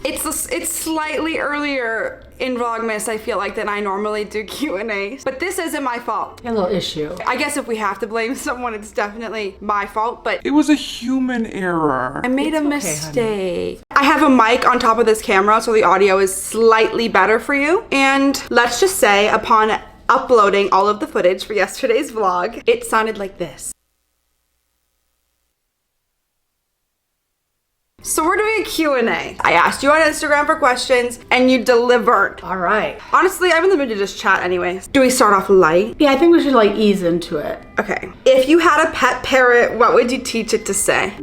It's slightly earlier in Vlogmas, I feel like, than I normally do Q&As. But this isn't my fault. A little issue. I guess if we have to blame someone, it's definitely my fault, but it was a human error. I made a mistake. I have a mic on top of this camera, so the audio is slightly better for you. And let's just say, upon uploading all of the footage for yesterday's vlog, it sounded like this. So we're doing a Q&A. I asked you on Instagram for questions and you delivered. All right. Honestly, I'm in the mood to just chat anyways. Do we start off light? Yeah, I think we should like ease into it. Okay. If you had a pet parrot, what would you teach it to say?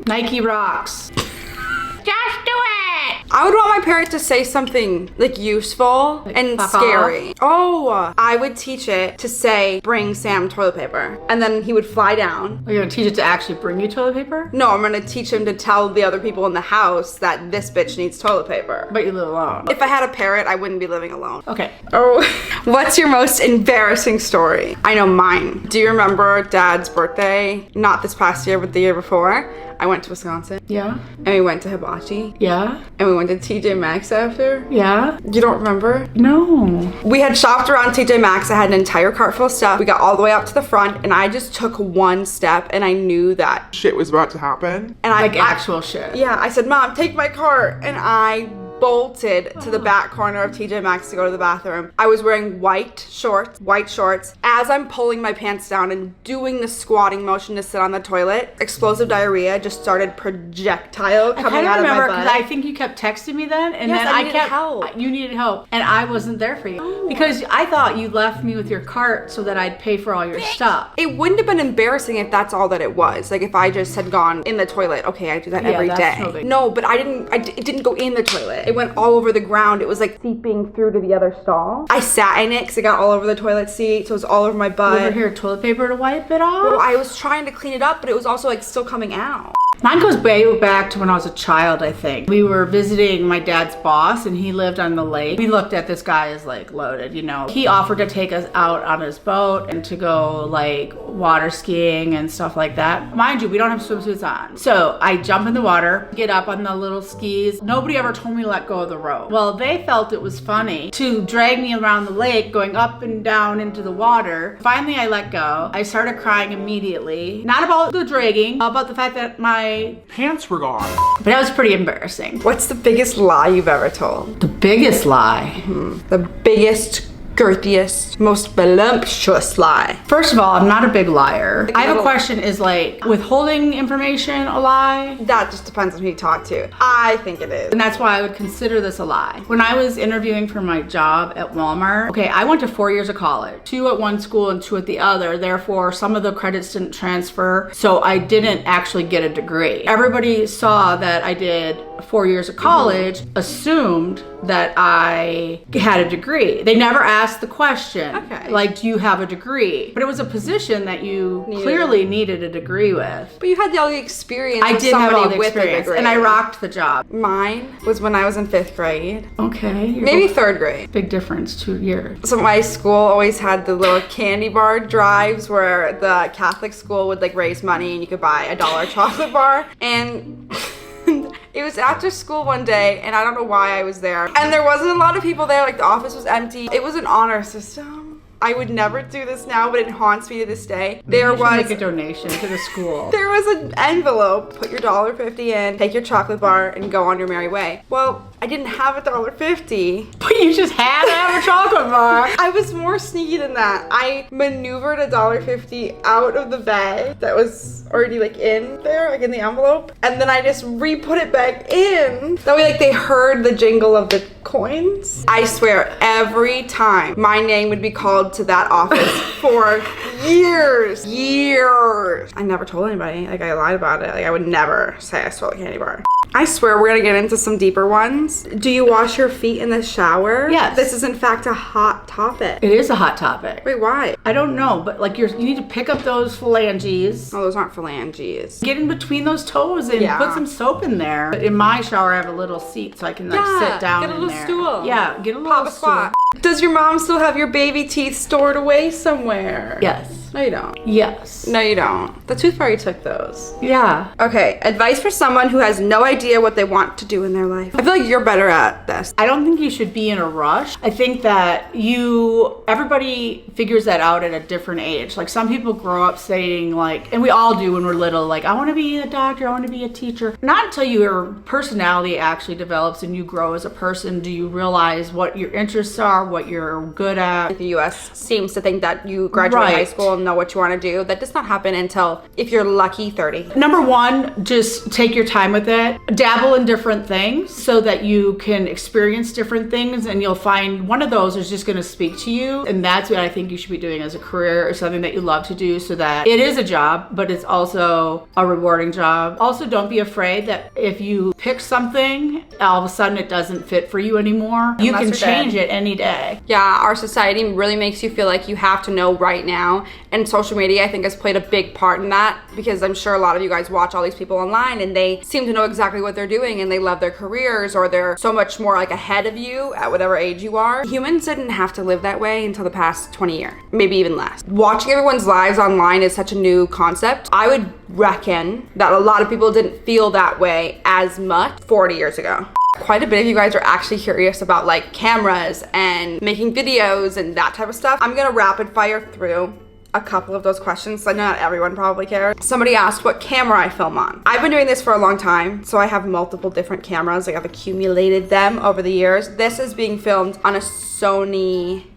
Nike rocks. Just do it! I would want my parrot to say something like useful Like, and fuck scary. off. Oh, I would teach it to say, bring Sam toilet paper. And then he would fly down. Are you gonna teach it to actually bring you toilet paper? No, I'm gonna teach him to tell the other people in the house that this bitch needs toilet paper. But you live alone. If I had a parrot, I wouldn't be living alone. Okay. Oh, what's your most embarrassing story? I know mine. Do you remember Dad's birthday? Not this past year, but the year before. I went to Wisconsin. Yeah. And we went to Hibachi. Yeah. And we went to TJ Maxx after. Yeah. You don't remember? No. We had shopped around TJ Maxx. I had an entire cart full of stuff. We got all the way up to the front and I just took one step and I knew that Shit was about to happen. and Like actual shit. Yeah, I said, Mom, take my cart. And I bolted to the back corner of TJ Maxx to go to the bathroom. I was wearing white shorts. As I'm pulling my pants down and doing the squatting motion to sit on the toilet, explosive diarrhea just started projectile I coming kind of out of remember my because butt. I think you kept texting me then, and Yes, then I I needed kept help. You needed help, and I wasn't there for you because I thought you left me with your cart so that I'd pay for all your stuff. It wouldn't have been embarrassing if that's all that it was. Like if I just had gone in the toilet. Okay, I do that every that's day. no big- No, but it didn't go in the toilet. It went all over the ground. It was like seeping through to the other stall. I sat in it because it got all over the toilet seat, so it was all over my butt. Over here, toilet paper to wipe it off. Well, I was trying to clean it up, but it was also like still coming out. Mine goes way back to when I was a child, I think. We were visiting my dad's boss and he lived on the lake. We looked at this guy as like loaded, you know. He offered to take us out on his boat and to go like water skiing and stuff like that. Mind you, we don't have swimsuits on. So I jump in the water, get up on the little skis. Nobody ever told me to let go of the rope. Well, they felt it was funny to drag me around the lake going up and down into the water. Finally, I let go. I started crying immediately. Not about the dragging, about the fact that my Pants were gone. but that was pretty embarrassing. What's the biggest lie you've ever told? The biggest lie. The biggest, girthiest, most voluptuous lie. First of all, I'm not a big liar. I have a question, is like withholding information a lie? That just depends on who you talk to. I think it is. And that's why I would consider this a lie. When I was interviewing for my job at Walmart, okay, I went to 4 years of college, 2 at one school and 2 at the other. Therefore, some of the credits didn't transfer, so I didn't actually get a degree. Everybody saw that I did 4 years of college, assumed that I had a degree. They never asked the question, Okay. like, do you have a degree? But it was a position that you clearly needed a degree with. But you had all the experience I of did have somebody all the with experience, a degree. and I rocked the job. Mine was when I was in 5th grade. Okay. Maybe 3rd grade. Big difference, 2 years. So my school always had the little candy bar drives where the Catholic school would like raise money and you could buy a $1 chocolate bar. And it was after school one day and I don't know why I was there. And there wasn't a lot of people there, like the office was empty. It was an honor system. I would never do this now, but it haunts me to this day. You should make a donation to the school. There was an envelope. Put your $1.50 in, take your chocolate bar, and go on your merry way. Well, I didn't have $1.50. But you just had to have a chocolate bar. I was more sneaky than that. I maneuvered $1.50 out of the bag that was already like in there, like in the envelope, and then I just re-put it back in. That way, like they heard the jingle of the coins. I swear, every time my name would be called to that office for years. I never told anybody. Like I lied about it. Like I would never say I stole a candy bar. I swear we're gonna get into some deeper ones. Do you wash your feet in the shower? Yes. This is in fact a hot topic. It is a hot topic. Wait, why? I don't know, but like you need to pick up those phalanges. Oh, those aren't phalanges. Get in between those toes and Yeah. put some soap in there. But in my shower, I have a little seat so I can like sit down get a in little there. stool. Yeah, get a little Pop a stool. squat. Does your mom still have your baby teeth stored away somewhere? Yes. No, you don't. Yes. No, you don't. The Tooth Fairy took those. Yeah. Okay, advice for someone who has no idea what they want to do in their life. I feel like you're better at this. I don't think you should be in a rush. I think that everybody figures that out at a different age. Like some people grow up saying like, and we all do when we're little, like, I want to be a doctor, I want to be a teacher. Not until your personality actually develops and you grow as a person do you realize what your interests are, what you're good at. The US seems to think that you graduate high school and know what you want to do. That does not happen until, if you're lucky, 30. Number one, just take your time with it. Dabble in different things so that you can experience different things, and you'll find one of those is just going to speak to you. And that's what I think you should be doing as a career, or something that you love to do, so that it is a job, but it's also a rewarding job. Also, don't be afraid that if you pick something, all of a sudden it doesn't fit for you anymore. You can change it any day. Yeah, our society really makes you feel like you have to know right now. And social media, I think, has played a big part in that, because I'm sure a lot of you guys watch all these people online and they seem to know exactly what they're doing and they love their careers, or they're so much more like ahead of you at whatever age you are. Humans didn't have to live that way until the past 20 years, maybe even less. Watching everyone's lives online is such a new concept. I would reckon that a lot of people didn't feel that way as much 40 years ago. Quite a bit of you guys are actually curious about like cameras and making videos and that type of stuff. I'm gonna rapid fire through a couple of those questions. I know not everyone probably cares. Somebody asked what camera I film on. I've been doing this for a long time, so I have multiple different cameras. Like I've accumulated them over the years. This is being filmed on a Sony.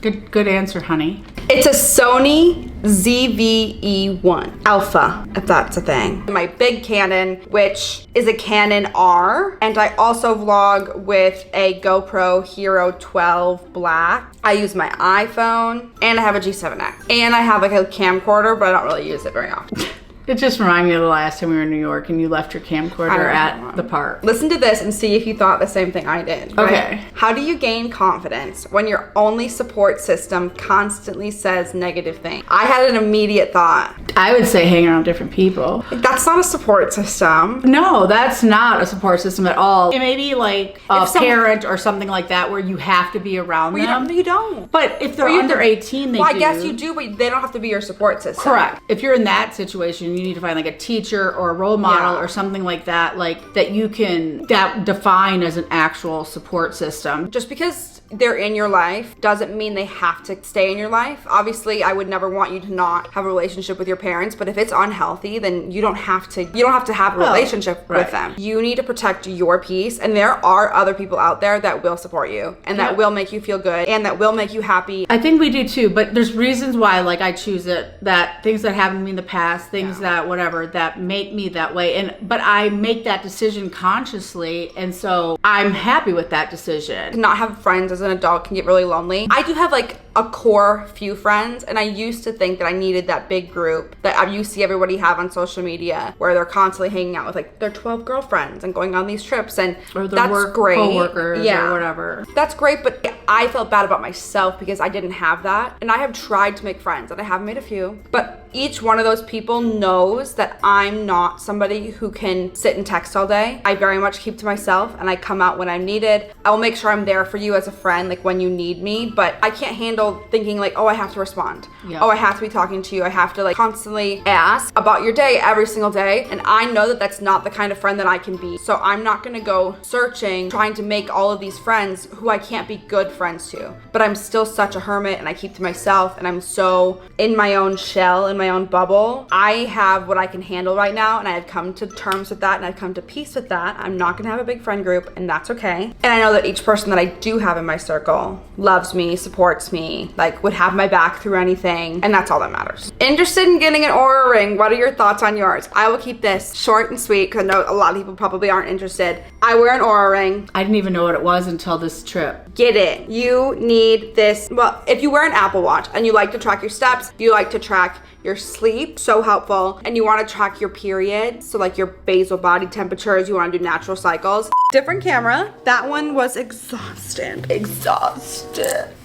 Good answer, honey. It's a Sony ZV-E1 Alpha, if that's a thing. My big Canon, which is a Canon R, and I also vlog with a GoPro Hero 12 Black. I use my iPhone, and I have a G7X. And I have like a camcorder, but I don't really use it very often. It just reminded me of the last time we were in New York and you left your camcorder at the park. Listen to this and see if you thought the same thing I did. Right? Okay. How do you gain confidence when your only support system constantly says negative things? I had an immediate thought. I would say hang around different people. That's not a support system. No, that's not a support system at all. It may be like a parent or something like that where you have to be around them. You don't. But if they're under 18, they do. Well, I guess you do, but they don't have to be your support system. Correct. If you're in that situation, you need to find like a teacher or a role model or something like that that you can define as an actual support system. Just because they're in your life doesn't mean they have to stay in your life. Obviously, I would never want you to not have a relationship with your parents, but if it's unhealthy, then you don't have to have a relationship with them. You need to protect your peace, and there are other people out there that will support you and that will make you feel good and that will make you happy. I think we do too, but there's reasons why like I choose it, that things that happened to me in the past, things that whatever that make me that way, but I make that decision consciously, and so I'm happy with that decision. To not have friends as an adult can get really lonely. I do have like a core few friends, and I used to think that I needed that big group that you see everybody have on social media where they're constantly hanging out with like their 12 girlfriends and going on these trips, and or their that's great. Co-workers or whatever. That's great, but I felt bad about myself because I didn't have that, and I have tried to make friends, and I have made a few, but each one of those people knows that I'm not somebody who can sit and text all day. I very much keep to myself, and I come out when I'm needed. I will make sure I'm there for you as a friend, like when you need me, but I can't handle thinking like, oh, I have to respond. Oh, I have to be talking to you. I have to like constantly ask about your day every single day, and I know that that's not the kind of friend that I can be. So I'm not gonna go searching, trying to make all of these friends who I can't be good friends to. But I'm still such a hermit, and I keep to myself, and I'm so in my own shell, in my own bubble. I have what I can handle right now, and I have come to terms with that, and I've come to peace with that. I'm not gonna have a big friend group, and that's okay. And I know that each person that I do have in my circle loves me, supports me, like would have my back through anything, and that's all that matters. Interested in getting an Oura ring? What are your thoughts on yours? I will keep this short and sweet because I know a lot of people probably aren't interested. I wear an Oura ring. I didn't even know what it was until this trip. Get it. You need this. Well, if you wear an Apple Watch and you like to track your steps, you like to track your sleep, so helpful, and you want to track your periods, so like your basal body temperatures, you want to do natural cycles. Different camera. That one was exhausted.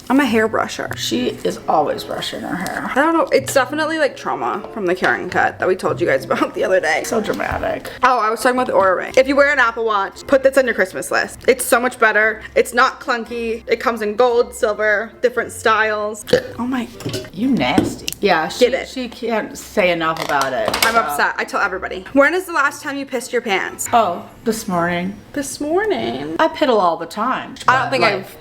I'm a hairbrusher. She is always brushing her hair. I don't know. It's definitely like trauma from the Karen cut that we told you guys about the other day. So dramatic. Oh, I was talking about the Oura Ring. If you wear an Apple Watch, put this on your Christmas list. It's so much better. It's not clunky. It comes in gold, silver, different styles. Oh my. You nasty. Yeah, Get it. She can't say enough about it. I'm upset. I tell everybody. When is the last time you pissed your pants? Oh, this morning. This morning. I piddle all the time. I don't think I've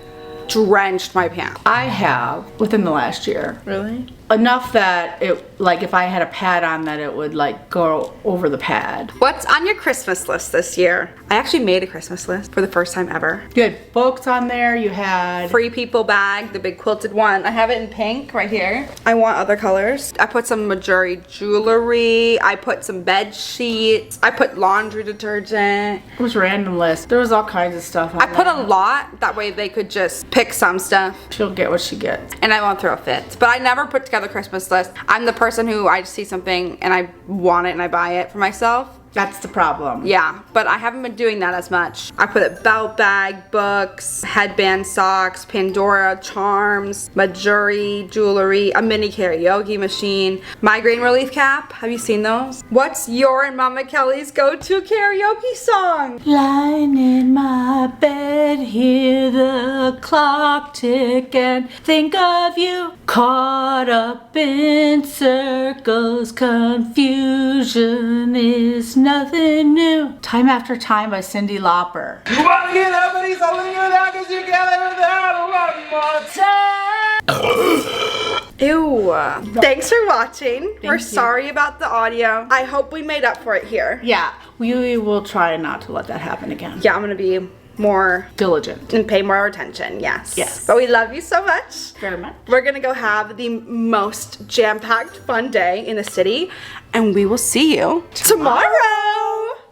drenched my pants. I have within the last year. Really? Enough that it, like, if I had a pad on, that it would like go over the pad. What's on your Christmas list this year? I actually made a Christmas list for the first time ever. You had books on there. You had Free People bag, the big quilted one. I have it in pink right here. I want other colors. I put some Majuri jewelry. I put some bed sheets. I put laundry detergent. It was a random list. There was all kinds of stuff on I put there. a lot. That way they could just pick some stuff. She'll get what she gets. And I won't throw fits. But I never put together a Christmas list. I'm the person who I see something and I want it and I buy it for myself. That's the problem. Yeah, but I haven't been doing that as much. I put a belt bag, books, headband, socks, Pandora, charms, Majuri, jewelry, a mini karaoke machine, migraine relief cap. Have you seen those? What's your and Mama Kelly's go-to karaoke song? Lying in my bed, hear the clock tick and think of you. Caught up in circles, confusion is nothing new. Time After Time by Cyndi Lauper. You wanna get up, but he's holding you down 'cause you can't live without one more time. Ew. Thanks for watching. We're you. sorry about the audio. I hope we made up for it here. Yeah, we will try not to let that happen again. Yeah, I'm gonna be more Diligent. and pay more attention. Yes. Yes. But we love you so much. Very much. We're gonna go have the most jam-packed fun day in the city, and we will see you tomorrow.